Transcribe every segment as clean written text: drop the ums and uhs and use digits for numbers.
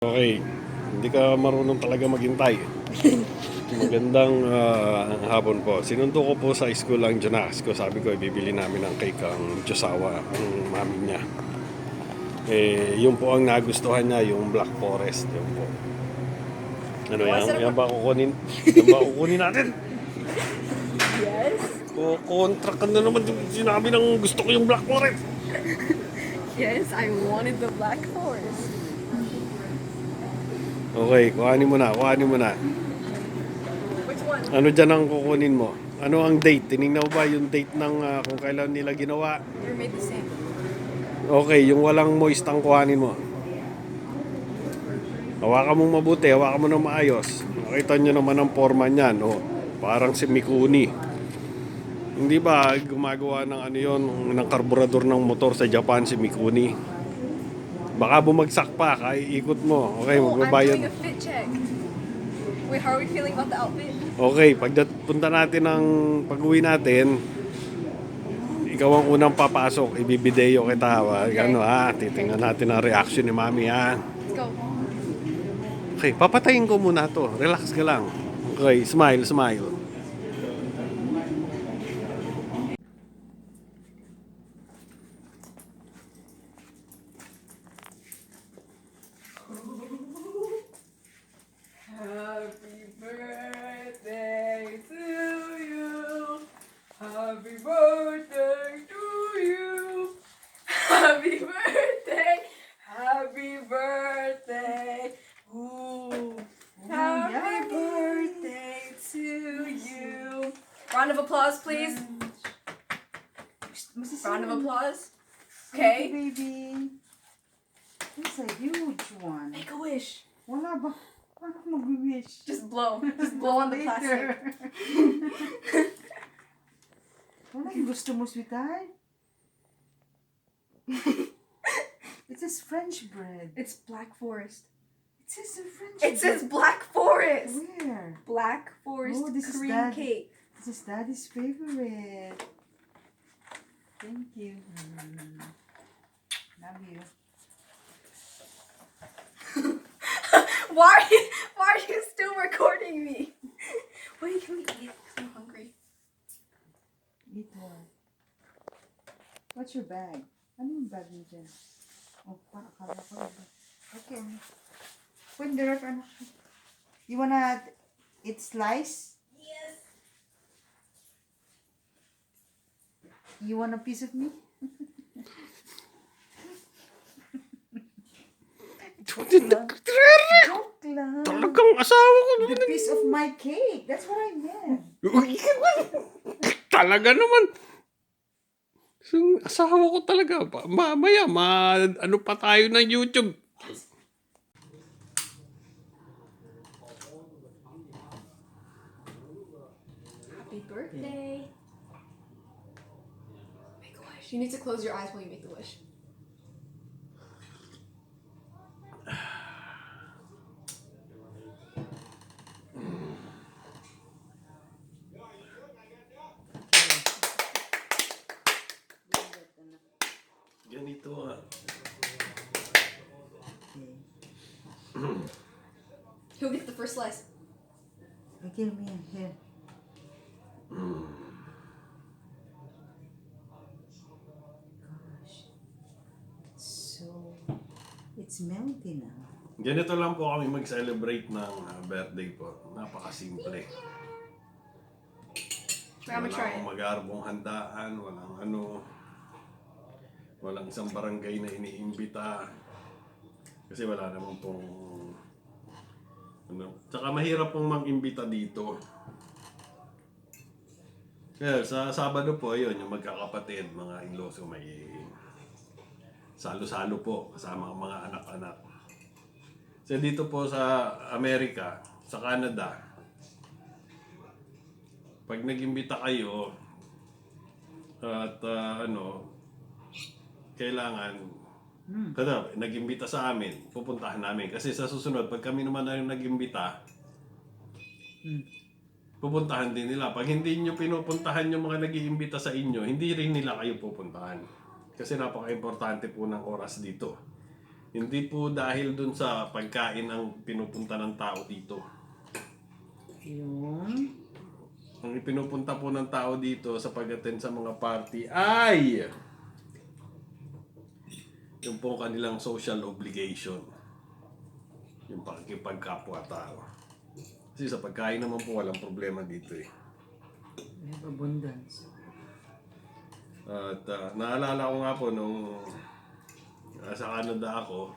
Okay, hindi ka marunong talaga maghintay. Magandang hapon po. Sinundo ko po sa school ang Jonas ko. Sabi ko, ibibili namin ng cake ang Josawa, ang mami niya. Yun po ang nagustuhan niya, yung Black Forest. Yun po. Ano yan? Yan ba kukunin? Yan ba kukunin natin? Yes. Kontra ka na naman. Sinabi ng gusto ko yung Black Forest. Yes, I wanted the Black Forest. Okay, kuhanin mo na. Which one? Ano dyan ang kukunin mo? Ano ang date? Tinignan mo ba yung date ng kung kailan nila ginawa? They're made the same. Okay, yung walang moist ang kuhanin mo. Hawakan mong mabuti, hawakan mo na maayos. Nakita nyo naman ang forma niyan, oh. Parang si Mikuni. Hindi ba gumagawa ng ano yon, ng karburador ng motor sa Japan si Mikuni? Baka bumagsak pa, kaya ikot mo. Okay, I'm doing magbabayad. a fit check. Wait, how are we feeling about the outfit? Okay, punta natin ng pag-uwi natin, ikaw ang unang papasok, ibibideo kita. Okay. Ano ha, titingnan natin ang reaction ni Mami ha. Let's go. Okay, papatayin ko muna to. Relax ka lang. Okay, smile. Happy birthday to you. Happy birthday to you. Happy birthday. Happy birthday. Ooh. Happy birthday to you. Round of applause, please. Round of applause. Okay. Baby. It's a huge one. Make a wish. Wala ba? Paano ko mag-wish? Just blow. Just blow on the plastic. Wala yung gusto mo, sweetheart? It says French bread. It's Black Forest. It says a French It says bread. Black Forest. Where? Black Forest Oh, this is cream Dad. cake. This is Daddy's favorite. Thank you. Love you. Why are you still recording me? Wait, can we eat? 'Cause I'm hungry. Eat what? What's your bag? Ano yung bag mo dyan? Oh, akala ko. Okay. Pwede the ref, ano? You wanna eat slice? Yes. You want a piece of me? Joke lang. Talagang asawa ko. The piece of my cake. That's what I meant. Talaga naman. Yung asawa ko talaga. Mamaya, ano pa tayo ng YouTube. Happy birthday. Make a wish. You need to close your eyes while you make the wish. Ganito Who gets the first slice? Give me here. Gosh. So, it's melting now. Ganito lang po kami mag-celebrate ng birthday po. Napakasimple. I'm gonna try Walang it. mag-arbong handaan, walang isang barangay na iniimbita. Kasi wala naman pong tsaka mahirap pong mag-imbita dito. Kaya sa Sabado po, ayun, yung magkakapatid, mga in-laws ko, may salo-salo po kasama ang mga anak-anak. So dito po sa Amerika, sa Canada, pag nag-imbita kayo at kailangan kada nag-imbita sa amin, pupuntahan namin. Kasi sa susunod, pag kami naman ay nag-imbita, pupuntahan din nila. Pag hindi nyo pinupuntahan yung mga nag-iimbita sa inyo, hindi rin nila kayo pupuntahan. Kasi napaka-importante po ng oras dito. Hindi po dahil dun sa pagkain ang pinupunta ng tao dito. Yung... Ang pinupunta po ng tao dito sa pag-attend sa mga party ay yung po kanilang social obligation. Yung pakikipagkapwa-tao. Kasi sa pagkain naman po walang problema dito eh. We have abundance. At naalala ko nga po nung nasa Canada ako,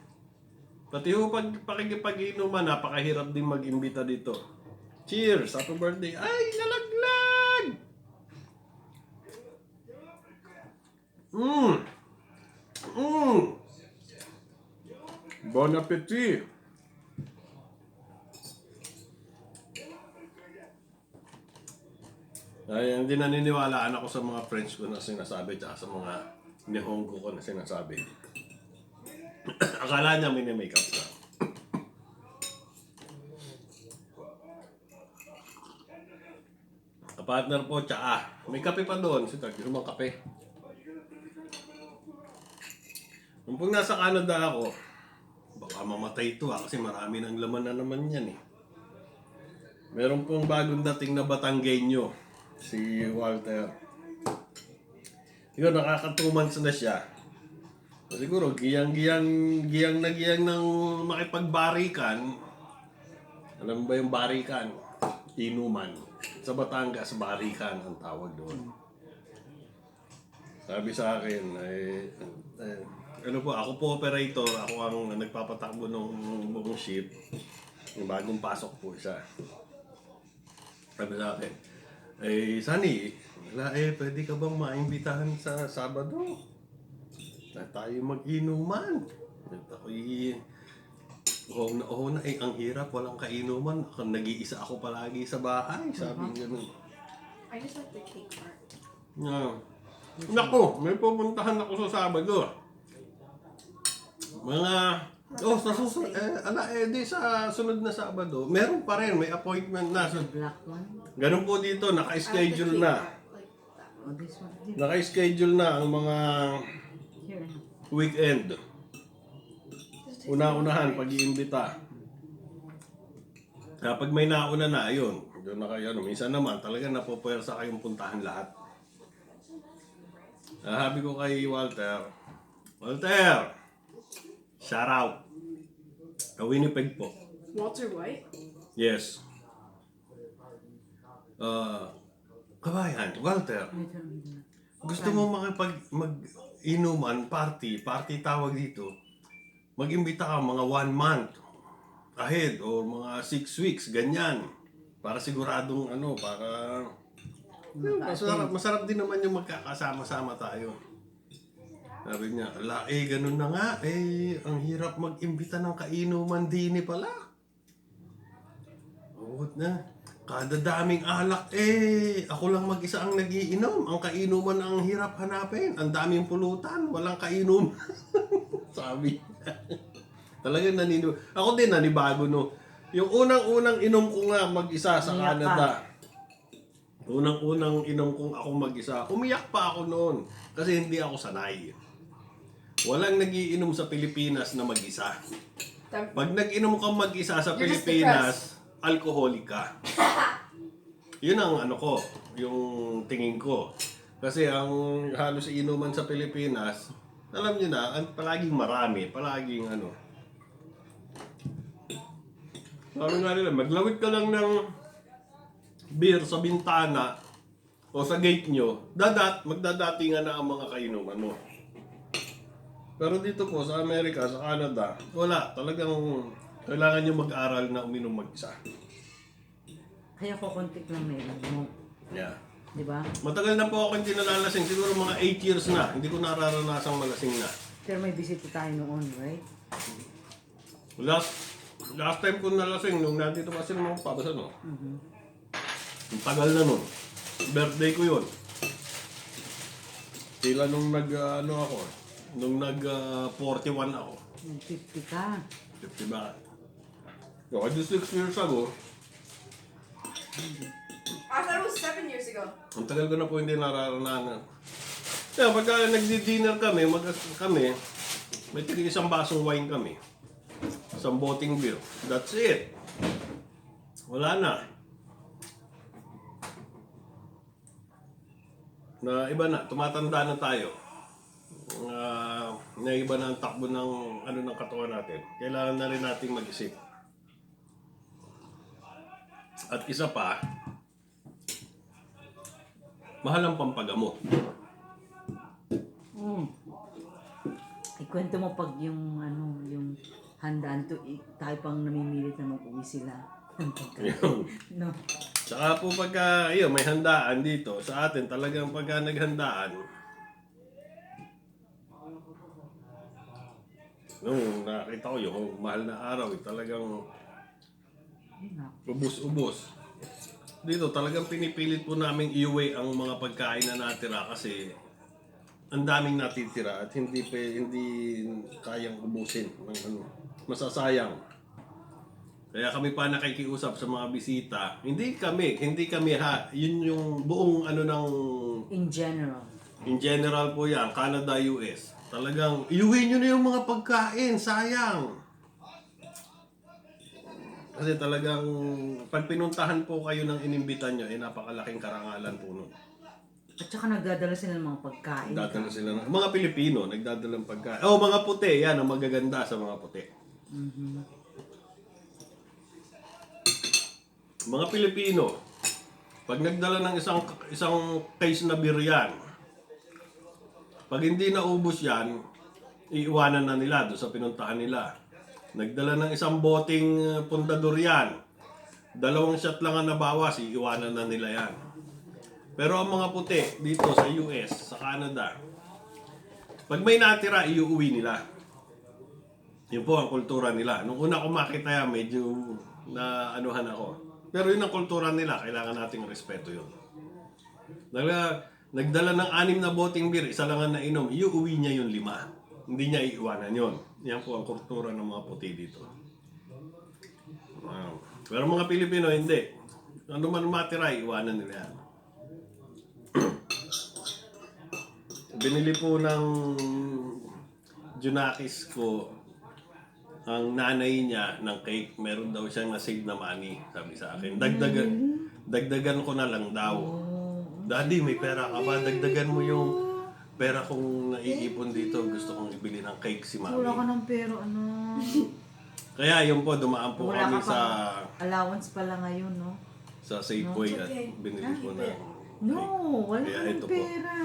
pati yung pakikipag-inuman, napakahirap din mag-imbita dito. Cheers! Happy birthday! Ay, nalaglag! Bon appetit! Ay, hindi naniniwalaan ako sa mga friends ko na sinasabi tsaka sa mga nihonggo ko na sinasabi. Akala niya mini-makeup ka. Partner po, tsaa. May kape pa doon. Sige, lumang kape. Nung pong nasa Canada ako, baka mamatay ito kasi marami ng laman na naman yan eh. Meron pong bagong dating na Batanggenyo, si Walter. Siguro nakaka 2 months na siya. Siguro giyang ng makipagbarikan. Alam mo ba yung barikan? Inuman. Sa Batangas, barikan ang tawag doon. Sabi sa akin, ano po, ako po operator, ako ang nagpapatakbo ng buong ship. Yung bagong pasok po siya. Sabi sa akin, Sunny, wala pwede ka bang maimbitahan sa Sabado? Na tayo mag-inuman. At ako'y, ang hirap, walang kainuman. Nag-iisa ako palagi sa bahay, sabi niya ganun. I just like the cake part. Naku, may pupuntahan ako sa Sabado. Sa susunod, di sa sunod na Sabado, meron pa rin, may appointment na. The black one? Ganun po dito, naka-schedule na. Like that. Oh, this one. Here. Naka-schedule na ang mga Here. weekend. Una-unahan, pag-iimbita. Kapag may nauna na, ayun. Doon na kayo. Minsan naman, talaga napopwersa kayong puntahan lahat. Sabi ko kay Walter, shout out. Winnipeg po. Walter White? Yes. Kabayan, Walter, gusto mo mag-inuman, party tawag dito, mag-imbita ka mga 1 month ahead or mga 6 weeks, ganyan. Para siguradong para masarap din naman yung magkakasama-sama tayo. Sabi niya, ganun na nga, ang hirap mag-imbita ng kainuman dini pala. Na. Kada daming alak, ako lang mag-isa ang nagiinom. Ang kainuman ang hirap hanapin. Ang daming pulutan, walang kainuman. Sabi. Talagang ako din nanibago no. Yung unang-unang inom ko nga mag-isa sa Canada. Unang-unang inom kong ako mag-isa. Umiyak pa ako noon. Kasi hindi ako sanay. Walang nagiinom sa Pilipinas na mag-isa. Pag nag-inom ka mag-isa sa You're just Pilipinas, alcoholic ka. Yun ang yung tingin ko. Kasi ang halos inuman sa Pilipinas, alam niyo na, palaging marami, palaging Sabi nga nila, maglawit ka lang ng beer sa bintana o sa gate nyo, magdadatingan na ang mga kainuman mo. Pero dito po sa Amerika, sa Canada, wala. Talagang kailangan nyo mag-aral na uminom mag-isa. Kaya ko konti lang meron mo. Yeah. Di ba? Matagal na po ako hindi nalalasing. Siguro mga 8 years na. Hindi ko nararanasang malasing na. Pero may bisita tayo noon, right? Last time ko nalasing, nung nandito kasi naman pabasa, no? Mm-hmm. Ang tagal na nun. Birthday ko yun. Sila nung nung 41 ako. 50 ka. 50 ba? So, 6 years ago, I thought it was 7 years ago. ang tagal ko na po hindi nararanasan. Kaya pagka nagdi-dinner kami, May tigil isang basong wine kami. Isang boteng beer. That's it. Wala na. Na iba na, tumatanda na tayo. Naiba na ang takbo ng ano ng katawan natin. Kailangan na rin nating mag-isip. At isa pa, mahal ang pampagamot. Ikwento mo pag yung yung handaan to, tayo pang namimilit na mag-uwi sila. No. Saka po pagka may handaan dito, sa atin talagang pagka naghandaan, nung nakita ko yung mahal na araw, talagang ubos-ubos. Dito talagang pinipilit po namin iuwi ang mga pagkain na natira kasi ang daming natitira at hindi kayang ubusin ng masasayang. Kaya kami pa nakikiusap sa mga bisita. Hindi kami ha. Yun yung buong In general. in general po yan, Canada, US. Talagang iuwi nyo na yung mga pagkain, sayang. Kasi talagang pag pinuntahan po kayo ng inimbitan nyo, napakalaking karangalan po nun. At saka nagdadala sila ng mga pagkain. Nagdadala sila ng mga Pilipino, nagdadala ng pagkain. Oh, mga puti, yan ang magaganda sa mga puti. Mga Pilipino, pag nagdala ng isang case na beer yan, pag hindi naubos yan, iiwanan na nila doon sa pinuntahan nila. Nagdala ng isang boteng pundador yan, 2 shot lang ang nabawas, iiwanan na nila yan. Pero ang mga puti dito sa US, sa Canada, pag may natira, iuwi nila. Yun po ang kultura nila. Nung una ko makita yan, medyo na anuhan ako. Pero yun ang kultura nila, kailangan nating respeto yun. Nagdala ng 6 na boteng beer, isa lang ang nainom, iuwi niya yung 5. Hindi niya iiwanan yun. Yan po ang kultura ng mga puti dito. Wow. Pero mga Pilipino, hindi. Ano man matira, iiwanan nila yan. Binili po ng Junakis ko ang nanay niya ng cake. Meron daw siyang na-save na money, sabi sa akin. Dagdagan ko na lang daw. Daddy, may pera ka ba? Dagdagan mo yung pera kong naiipon dito. Gusto kong ibili ng cake si mami. Wala ka ng pero Kaya yun po, dumaan po Wala kami ka sa allowance pala ngayon, no? Safeway at binili po na. No, wala Kaya ka ng ito po. pera.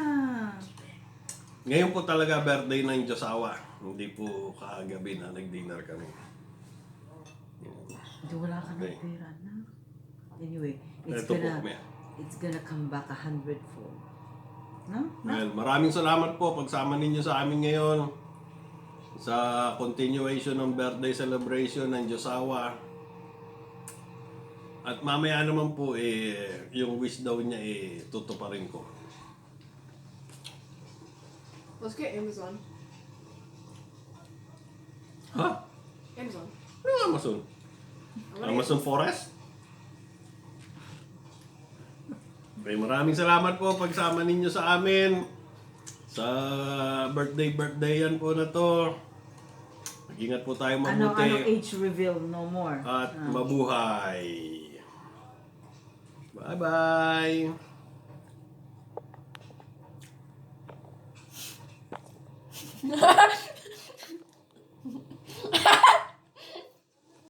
Ngayon po talaga birthday ng Josawa. Hindi po kagabi na nag-dinner kami. Hindi, wala ka ng Okay. pera na. Anyway, Ito po, it's gonna come back 100-fold. No? Well, maraming salamat po pagsama ninyo sa amin ngayon sa continuation ng birthday celebration ng Josawa. At mamaya naman po yung wish daw niya tutuparin ko. Let's get Amazon. Ha? Amazon. Ano yung Amazon? Amazon Forest? Okay, maraming salamat po pagsama ninyo sa amin sa birthday yan po na to. Mag-ingat po tayo Ano mabuti age reveal? No more. at mabuhay. Bye-bye!